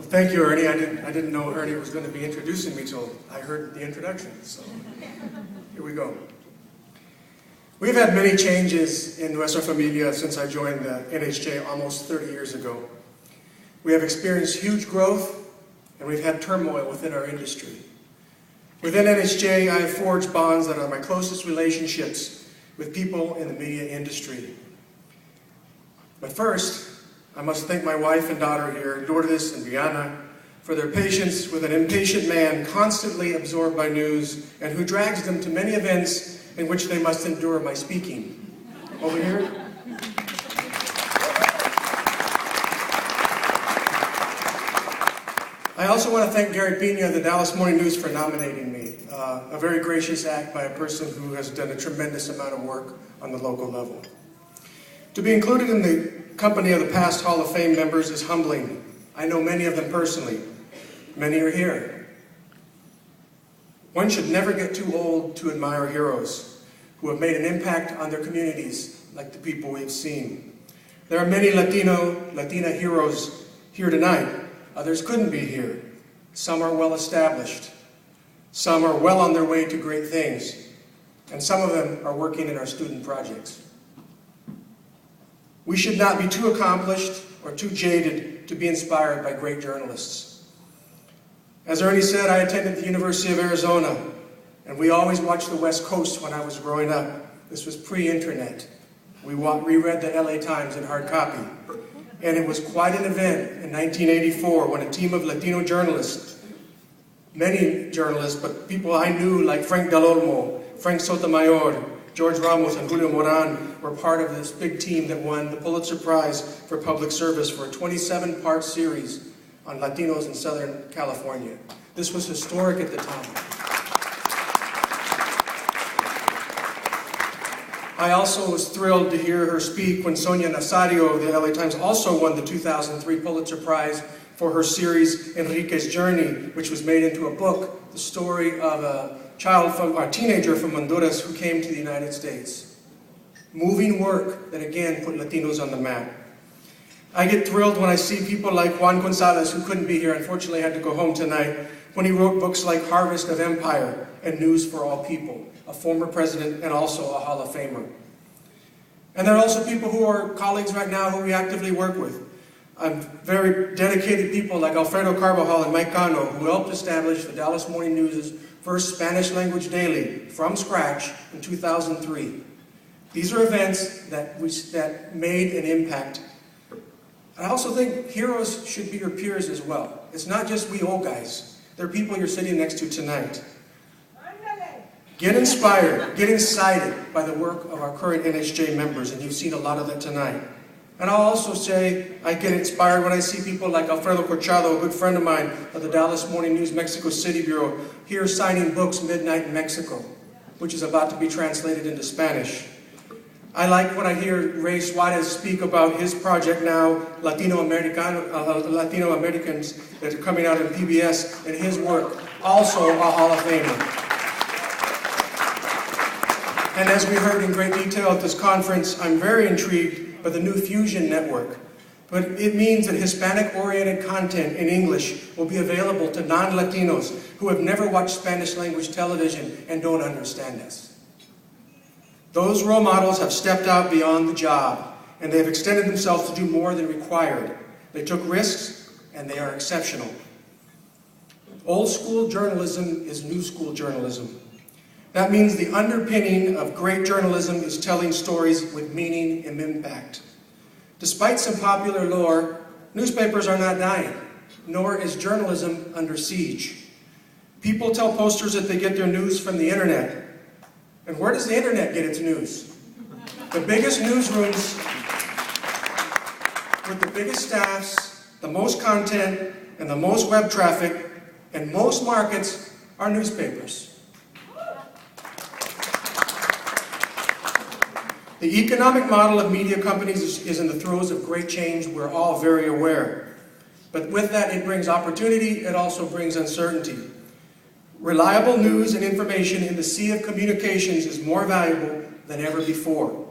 Thank you, Ernie. I didn't know Ernie was going to be introducing me till I heard the introduction. So here we go. We've had many changes in Nuestra Familia since I joined the NHJ almost 30 years ago. We have experienced huge growth, and we've had turmoil within our industry. Within NHJ, I have forged bonds that are my closest relationships with people in the media industry. But first, I must thank my wife and daughter here, Lourdes and Viana, for their patience with an impatient man constantly absorbed by news and who drags them to many events in which they must endure my speaking. Over here. I also want to thank Gilbert Bailon of the Dallas Morning News for nominating me. A very gracious act by a person who has done a tremendous amount of work on the local level. To be included in the company of the past Hall of Fame members is humbling. I know many of them personally. Many are here. One should never get too old to admire heroes who have made an impact on their communities, like the people we've seen. There are many Latina heroes here tonight. Others couldn't be here. Some are well established. Some are well on their way to great things. And some of them are working in our student projects. We should not be too accomplished or too jaded to be inspired by great journalists. As Ernie said, I attended the University of Arizona, and we always watched the West Coast when I was growing up. This was pre-internet. We reread the LA Times in hard copy. And it was quite an event in 1984 when a team of Latino journalists, many journalists, but people I knew like Frank Del Olmo, Frank Sotomayor, George Ramos, and Julio Moran were part of this big team that won the Pulitzer Prize for Public Service for a 27-part series on Latinos in Southern California. This was historic at the time. I also was thrilled to hear her speak when Sonia Nazario of the LA Times also won the 2003 Pulitzer Prize for her series Enrique's Journey, which was made into a book, the story of a teenager from Honduras who came to the United States. Moving work that again put Latinos on the map. I get thrilled when I see people like Juan Gonzalez, who couldn't be here, unfortunately had to go home tonight, when he wrote books like Harvest of Empire and News for All People, a former president and also a Hall of Famer. And there are also people who are colleagues right now who we actively work with. Very dedicated people like Alfredo Carvajal and Mike Cano, who helped establish the Dallas Morning News' first Spanish language daily from scratch in 2003. These are events that made an impact. I also think heroes should be your peers as well. It's not just we old guys. They're people you're sitting next to tonight. Get inspired, get excited by the work of our current NHJ members, and you've seen a lot of that tonight. And I'll also say I get inspired when I see people like Alfredo Corchado, a good friend of mine of the Dallas Morning News Mexico City Bureau, here signing books Midnight in Mexico, which is about to be translated into Spanish. I like when I hear Ray Suarez speak about his project now, Latino Americans that are coming out in PBS, and his work, also a Hall of Famer. And as we heard in great detail at this conference, I'm very intrigued by the new Fusion Network. But it means that Hispanic-oriented content in English will be available to non-Latinos who have never watched Spanish-language television and don't understand us. Those role models have stepped out beyond the job, and they have extended themselves to do more than required. They took risks, and they are exceptional. Old school journalism is new school journalism. That means the underpinning of great journalism is telling stories with meaning and impact. Despite some popular lore, newspapers are not dying, nor is journalism under siege. People tell posters that they get their news from the internet. And where does the internet get its news? The biggest newsrooms with the biggest staffs, the most content, and the most web traffic, and most markets are newspapers. The economic model of media companies is in the throes of great change. We're all very aware. But with that, it brings opportunity. It also brings uncertainty. Reliable news and information in the sea of communications is more valuable than ever before.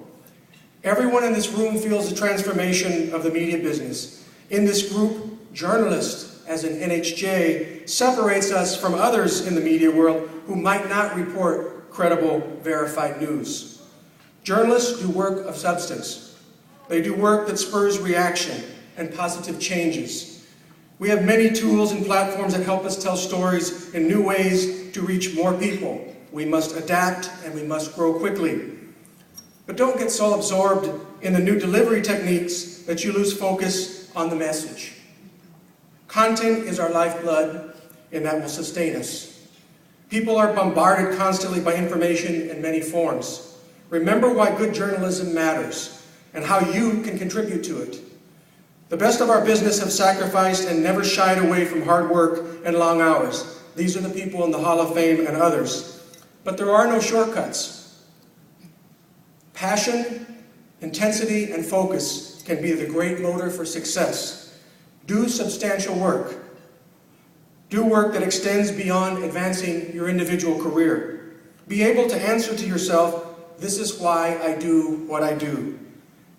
Everyone in this room feels the transformation of the media business. In this group, journalists, as an NHJ separates us from others in the media world who might not report credible, verified news. Journalists do work of substance. They do work that spurs reaction and positive changes. We have many tools and platforms that help us tell stories in new ways to reach more people. We must adapt and we must grow quickly. But don't get so absorbed in the new delivery techniques that you lose focus on the message. Content is our lifeblood, and that will sustain us. People are bombarded constantly by information in many forms. Remember why good journalism matters and how you can contribute to it. The best of our business have sacrificed and never shied away from hard work and long hours. These are the people in the Hall of Fame and others. But there are no shortcuts. Passion, intensity, and focus can be the great motor for success. Do substantial work. Do work that extends beyond advancing your individual career. Be able to answer to yourself, this is why I do what I do.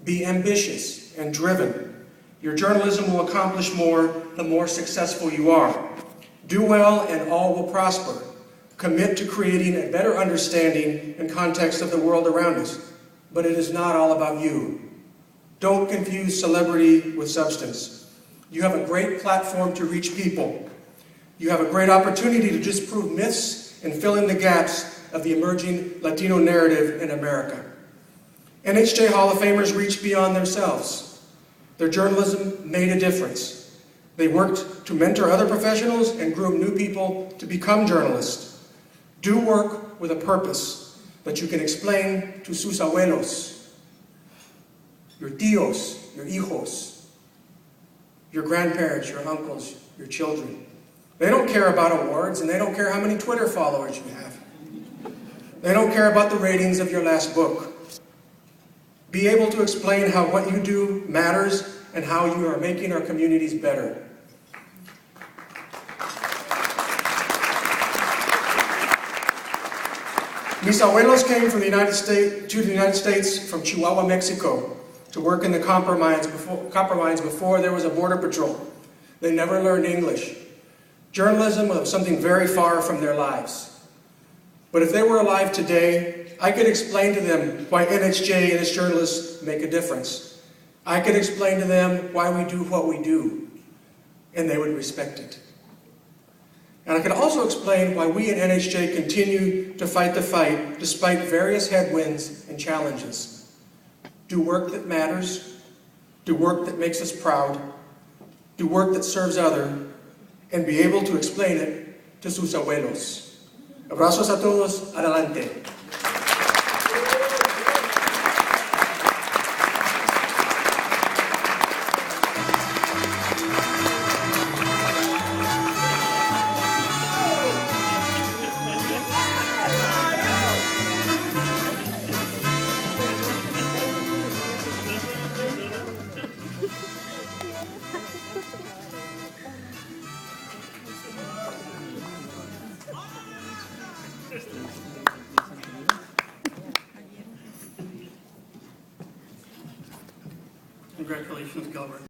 Be ambitious and driven. Your journalism will accomplish more the more successful you are. Do well and all will prosper. Commit to creating a better understanding and context of the world around us. But it is not all about you. Don't confuse celebrity with substance. You have a great platform to reach people. You have a great opportunity to disprove myths and fill in the gaps of the emerging Latino narrative in America. NHJ Hall of Famers reached beyond themselves. Their journalism made a difference. They worked to mentor other professionals and groom new people to become journalists. Do work with a purpose that you can explain to sus abuelos, your tíos, your hijos, your grandparents, your uncles, your children. They don't care about awards, and they don't care how many Twitter followers you have. They don't care about the ratings of your last book. Be able to explain how what you do matters and how you are making our communities better. Mis abuelos came from the United States from Chihuahua, Mexico, to work in the copper mines before there was a border patrol. They never learned English. Journalism was something very far from their lives. But if they were alive today, I could explain to them why NHJ and its journalists make a difference. I could explain to them why we do what we do, and they would respect it. And I could also explain why we at NHJ continue to fight the fight despite various headwinds and challenges. Do work that matters, do work that makes us proud, do work that serves others, and be able to explain it to sus abuelos. Abrazos a todos, adelante. Congratulations, Gilbert.